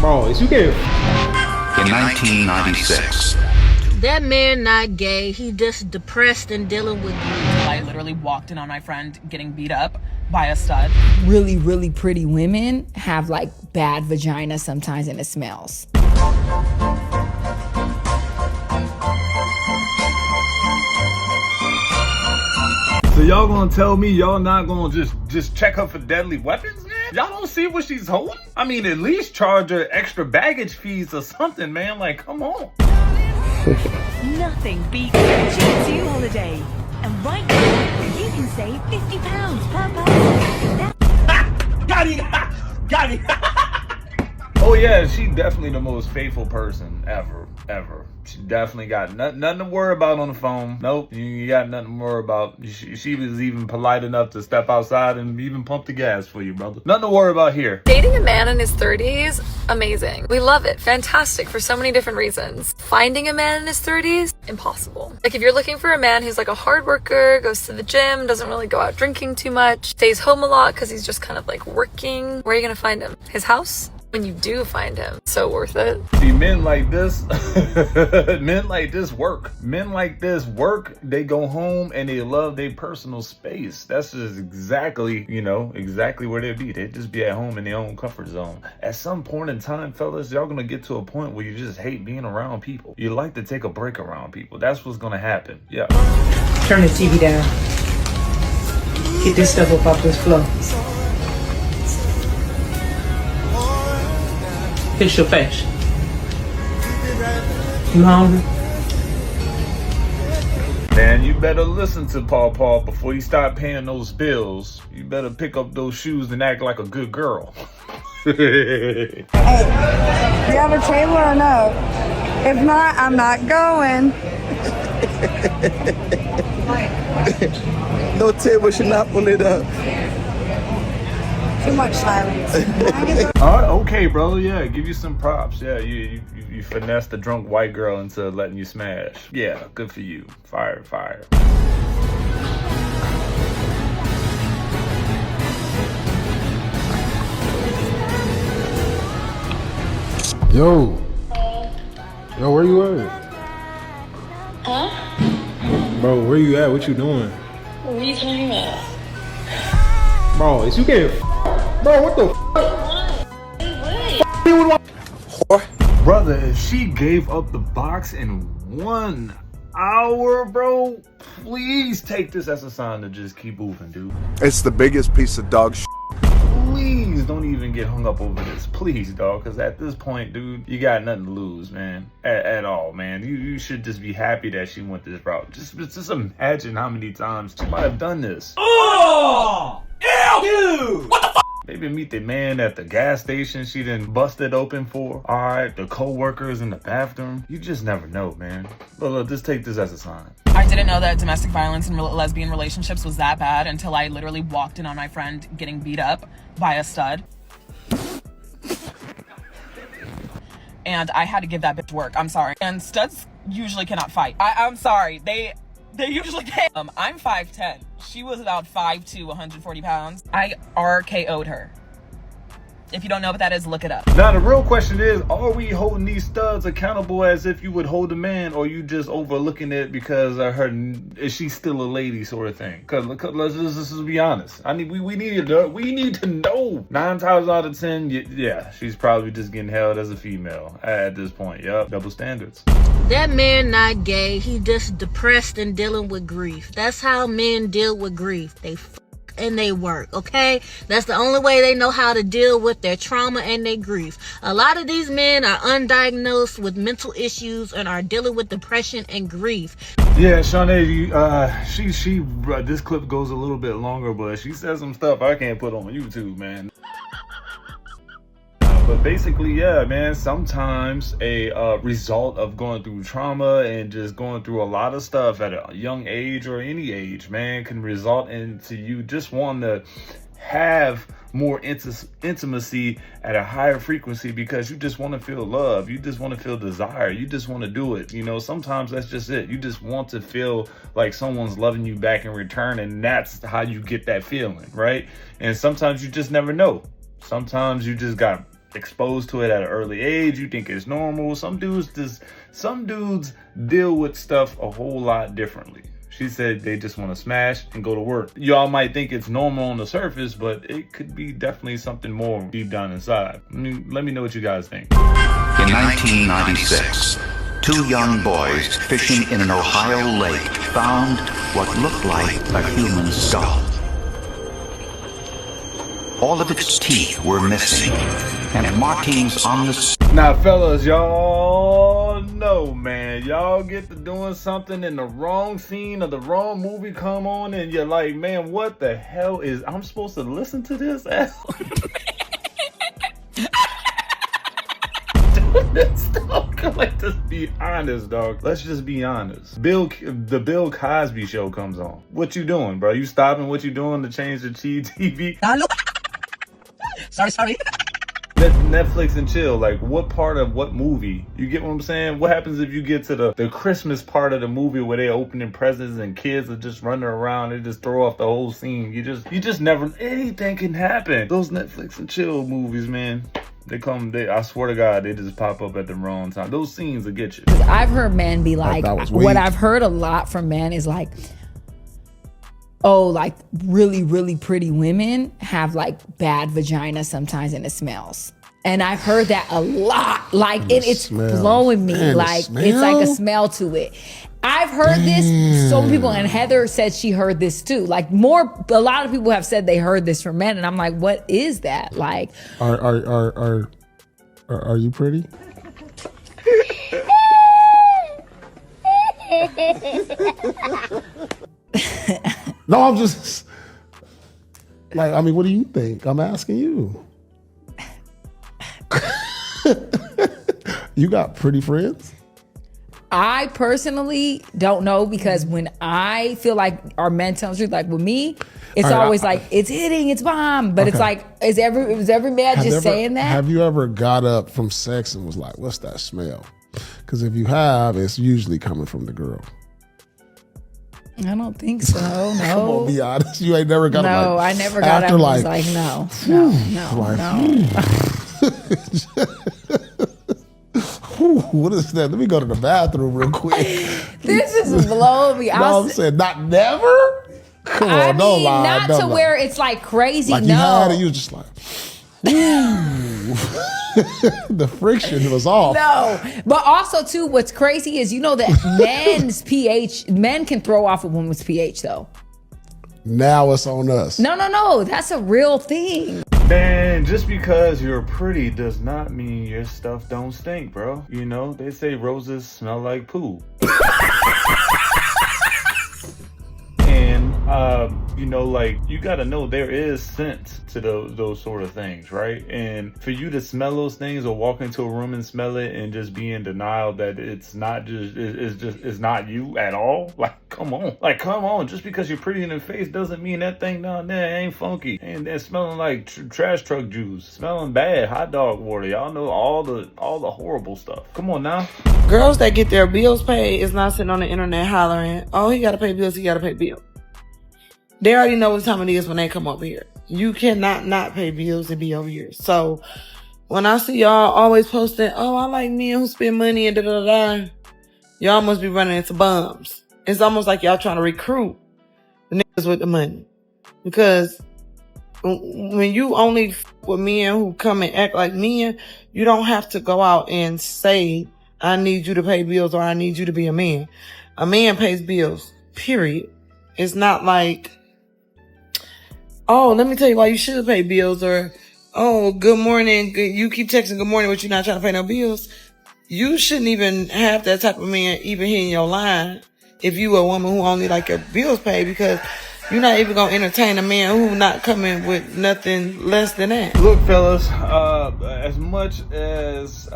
Bro, is you getting In 1996. That man not gay. He just depressed and dealing with grief. I literally walked in on my friend getting beat up by a stud. Really, really pretty women have like bad vagina sometimes and it smells. So y'all gonna tell me y'all not gonna just check her for deadly weapons, man? Y'all don't see what she's holding? I mean, at least charge her extra baggage fees or something, man. Like, come on. Nothing beats MGTOW holiday. And right now, you can save £50 per person. Got it! Got it! Oh yeah, she definitely the most faithful person ever. She definitely got nothing to worry about on the phone. Nope, you got nothing to worry about. She was even polite enough to step outside and even pump the gas for you, brother. Nothing to worry about here. Dating a man in his 30s, amazing. We love it. Fantastic for so many different reasons. Finding a man in his 30s, impossible. Like if you're looking for a man who's like a hard worker, goes to the gym, doesn't really go out drinking too much, stays home a lot because he's just kind of like working, where are you gonna find him? His house? When you do find him, so worth it. See, men like this, men like this work. Men like this work, they go home and they love their personal space. That's just exactly, exactly where they be. They just be at home in their own comfort zone. At some point in time, fellas, y'all gonna get to a point where you just hate being around people. You like to take a break around people. That's what's gonna happen. Yeah. Turn the TV down. Get this stuff up off this floor. Fix your face. You hungry? Man, you better listen to Paw before you start paying those bills. You better pick up those shoes and act like a good girl. Hey, do you have a table or no? If not, I'm not going. No table, should not pull it up. Too much silence. All right, okay, brother. Yeah, give you some props. Yeah, you finessed the drunk white girl into letting you smash. Yeah, good for you. Fire. Yo, where you at? Huh? Bro, where you at? What you doing? What are you talking about? Bro, is you getting bro, what the Brother, if she gave up the box in 1 hour, bro, please take this as a sign to just keep moving, dude. It's the biggest piece of dog shit. Please don't even get hung up over this. Please, dog, because at this point, dude, you got nothing to lose, man. At all, man. You should just be happy that she went this route. Just imagine how many times she might have done this. Oh! Ew! What the fuck? Maybe meet the man at the gas station she done busted open for. Alright, the co-workers in the bathroom. You just never know, man. Look, just take this as a sign. I didn't know that domestic violence in lesbian relationships was that bad until I literally walked in on my friend getting beat up by a stud. And I had to give that bitch work. I'm sorry. And studs usually cannot fight. I'm sorry. They usually can't. I'm 5'10". She was about 5'2", 140 pounds. I RKO'd her. If you don't know what that is, look it up. Now the real question is, are we holding these studs accountable as if you would hold a man, or you just overlooking it because is she still a lady sort of thing? Cause let's just be honest. We need to know. 9 times out of 10, yeah, she's probably just getting held as a female at this point. Yep, double standards. That man not gay. He just depressed and dealing with grief. That's how men deal with grief. They and they work, okay? That's the only way they know how to deal with their trauma and their grief. A lot of these men are undiagnosed with mental issues and are dealing with depression and grief. Yeah, Shawnee, this clip goes a little bit longer, but she says some stuff I can't put on YouTube, man. But basically, yeah, man, sometimes a result of going through trauma and just going through a lot of stuff at a young age or any age, man, can result into you just wanting to have more intimacy at a higher frequency because you just want to feel love. You just want to feel desire. You just want to do it. Sometimes that's just it. You just want to feel like someone's loving you back in return, and that's how you get that feeling, right? And sometimes you just never know. Sometimes you just got exposed to it at an early age, you think it's normal. Some dudes deal with stuff a whole lot differently. She said they just want to smash and go to work. Y'all might think it's normal on the surface, but it could be definitely something more deep down inside. Let me know what you guys think. In 1996, two young boys fishing in an Ohio lake found what looked like a human skull. All of its teeth were missing, and markings on the... Now, fellas, y'all know, man, y'all get to doing something in the wrong scene or the wrong movie come on, and you're like, man, what the hell is... I'm supposed to listen to this? Like, just be honest, dog. Let's just be honest. The Bill Cosby show comes on. What you doing, bro? You stopping what you doing to change the TV? Sorry. Netflix and chill. Like, what part of what movie? You get what I'm saying? What happens if you get to the Christmas part of the movie where they're opening presents and kids are just running around and just throw off the whole scene? You just never... Anything can happen. Those Netflix and chill movies, man. I swear to God, they just pop up at the wrong time. Those scenes will get you. I've heard men be like, what I've heard a lot from men is like, oh, like really, really pretty women have like bad vagina sometimes and it smells. And I've heard that a lot. Like it's blowing me. Man, like it's like a smell to it. I've heard this. So many people, and Heather said she heard this too. Like a lot of people have said they heard this from men, and I'm like, what is that? Like, are you pretty? No, I'm just like, I mean, what do you think? I'm asking you. You got pretty friends? I personally don't know, because when I feel like our men tell the truth, like with me, it's always like, it's hitting, it's bomb. But it's like, is every man just saying that? Have you ever got up from sex and was like, what's that smell? Because if you have, it's usually coming from the girl. I don't think so. No. Come on, be honest. You ain't never got up. No, I never got up and was like, no. What is that? Let me go to the bathroom real quick. This is blowing me. I'm saying, not never? Come on, don't lie. Not to where it's like crazy, like no. You had it, you was just like, the friction was off. No, but also too, what's crazy is, you know that men can throw off a woman's pH though. Now it's on us. No, that's a real thing. Man, just because you're pretty does not mean your stuff don't stink, bro. You know, they say roses smell like poo. You know, like, you gotta know there is sense to those sort of things, right? And for you to smell those things or walk into a room and smell it and just be in denial that it's not you at all, like, come on. Just because you're pretty in the face doesn't mean that thing down there ain't funky and smelling like trash truck juice, smelling bad, hot dog water. Y'all know all the horrible stuff. Come on now. Girls that get their bills paid is not sitting on the internet hollering, oh, he gotta pay bills, he gotta pay bills. They already know what time it is when they come up here. You cannot not pay bills and be over here. So when I see y'all always posting, oh, I like men who spend money and da-da-da-da, y'all must be running into bums. It's almost like y'all trying to recruit the niggas with the money. Because when you only with men who come and act like men, you don't have to go out and say, I need you to pay bills or I need you to be a man. A man pays bills, period. It's not like, oh, let me tell you why you should pay bills, or, oh, good morning. You keep texting good morning, but you're not trying to pay no bills. You shouldn't even have that type of man even hitting your line if you a woman who only like your bills paid, because you're not even going to entertain a man who not coming with nothing less than that. Look, fellas, as much as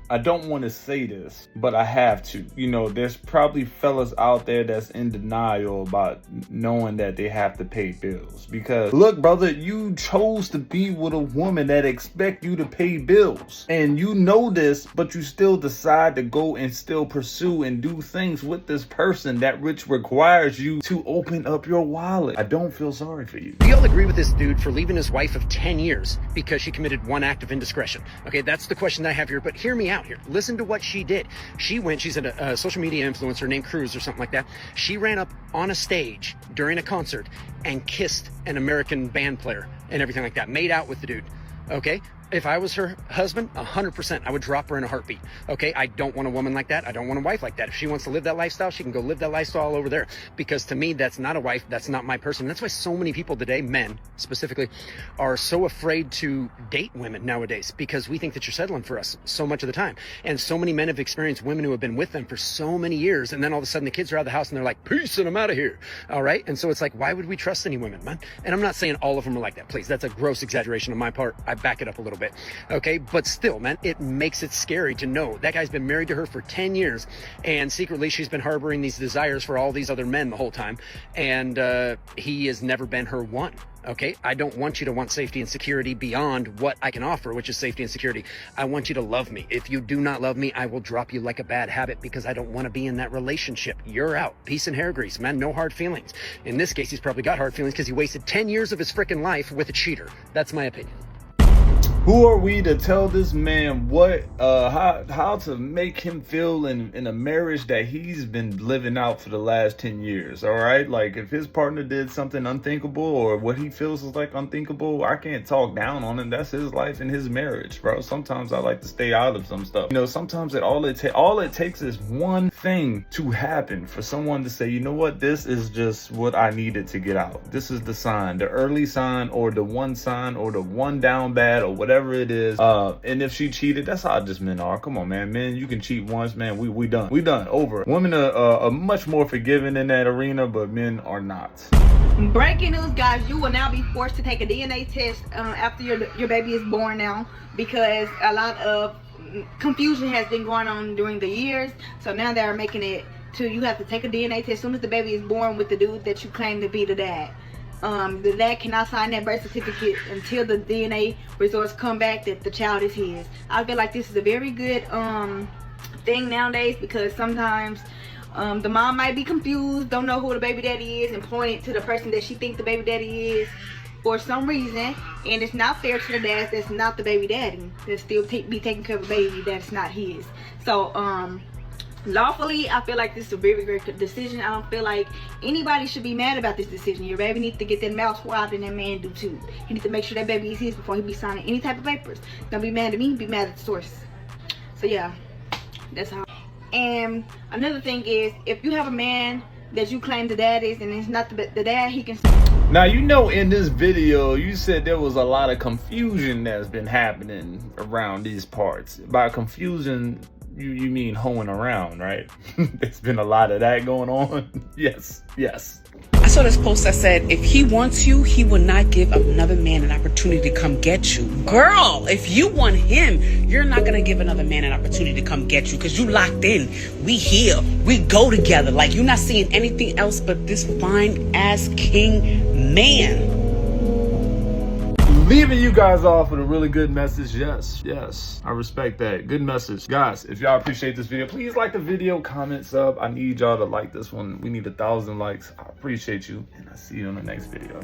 I don't want to say this, but I have to. You know, there's probably fellas out there that's in denial about knowing that they have to pay bills. Because, look, brother, you chose to be with a woman that expect you to pay bills. And you know this, but you still decide to go and still pursue and do things with this person that which requires you to open up your wallet. I don't feel sorry for you. Do y'all agree with this dude for leaving his wife of 10 years because she committed one act of indiscretion? Okay, that's the question that I have here, but hear me out here. Listen to what she did. She's a social media influencer named Cruz or something like that. She ran up on a stage during a concert and kissed an American band player and everything like that. Made out with the dude. Okay? If I was her husband, 100%, I would drop her in a heartbeat. Okay, I don't want a woman like that. I don't want a wife like that. If she wants to live that lifestyle, she can go live that lifestyle over there. Because to me, that's not a wife. That's not my person. That's why so many people today, men specifically, are so afraid to date women nowadays, because we think that you're settling for us so much of the time. And so many men have experienced women who have been with them for so many years, and then all of a sudden the kids are out of the house and they're like, peace, and I'm out of here. All right? And so it's like, why would we trust any women, man? And I'm not saying all of them are like that. Please, that's a gross exaggeration on my part. I back it up a little bit. Okay, but still, man, it makes it scary to know that guy's been married to her for 10 years and secretly she's been harboring these desires for all these other men the whole time, and he has never been her one. Okay, I don't want you to want safety and security beyond what I can offer, which is safety and security. I want you to love me. If you do not love me, I will drop you like a bad habit, because I don't want to be in that relationship. You're out. Peace and hair grease, man. No hard feelings. In this case, he's probably got hard feelings because he wasted 10 years of his freaking life with a cheater. That's my opinion. Who are we to tell this man what, how to make him feel in a marriage that he's been living out for the last 10 years, all right? Like, if his partner did something unthinkable or what he feels is like unthinkable, I can't talk down on him. That's his life and his marriage, bro. Sometimes I like to stay out of some stuff. You know, sometimes all it takes is one thing to happen for someone to say, you know what, this is just what I needed to get out. This is the sign, the early sign, or the one sign, or the one down bad, or whatever it is. And if she cheated, that's how just men are. Come on, man. Men, you can cheat once, man. We done. We done. Over. Women are much more forgiving in that arena, but men are not. Breaking news, guys. You will now be forced to take a DNA test after your baby is born now, because a lot of confusion has been going on during the years. So now they're making it to you have to take a DNA test as soon as the baby is born with the dude that you claim to be the dad. The dad cannot sign that birth certificate until the DNA results come back that the child is his. I feel like this is a very good thing nowadays, because sometimes the mom might be confused, don't know who the baby daddy is, and point it to the person that she thinks the baby daddy is for some reason, and it's not fair to the dads that's not the baby daddy, that still be taking care of a baby that's not his. So lawfully, I feel like this is a very, very good decision. I don't feel like anybody should be mad about this decision. Your baby needs to get that mouth swabbed, and that man do too. He needs to make sure that baby is his before he be signing any type of papers. Don't be mad at me, be mad at the source. So yeah, that's how. And another thing is, if you have a man that you claim the dad is, and it's not the dad, he can. Now, you know, in this video, you said there was a lot of confusion that's been happening around these parts. By confusion, you mean hoeing around, right? There's been a lot of that going on. Yes. I saw this post that said, if he wants you, he will not give another man an opportunity to come get you. Girl, if you want him, you're not going to give another man an opportunity to come get you, because you locked in. We here. We go together. Like, you're not seeing anything else but this fine-ass king man. Leaving you guys off with a really good message. Yes, I respect that. Good message. Guys, if y'all appreciate this video, please like the video, comment, sub. I need y'all to like this one. We need 1,000 likes. I appreciate you, and I'll see you in the next video.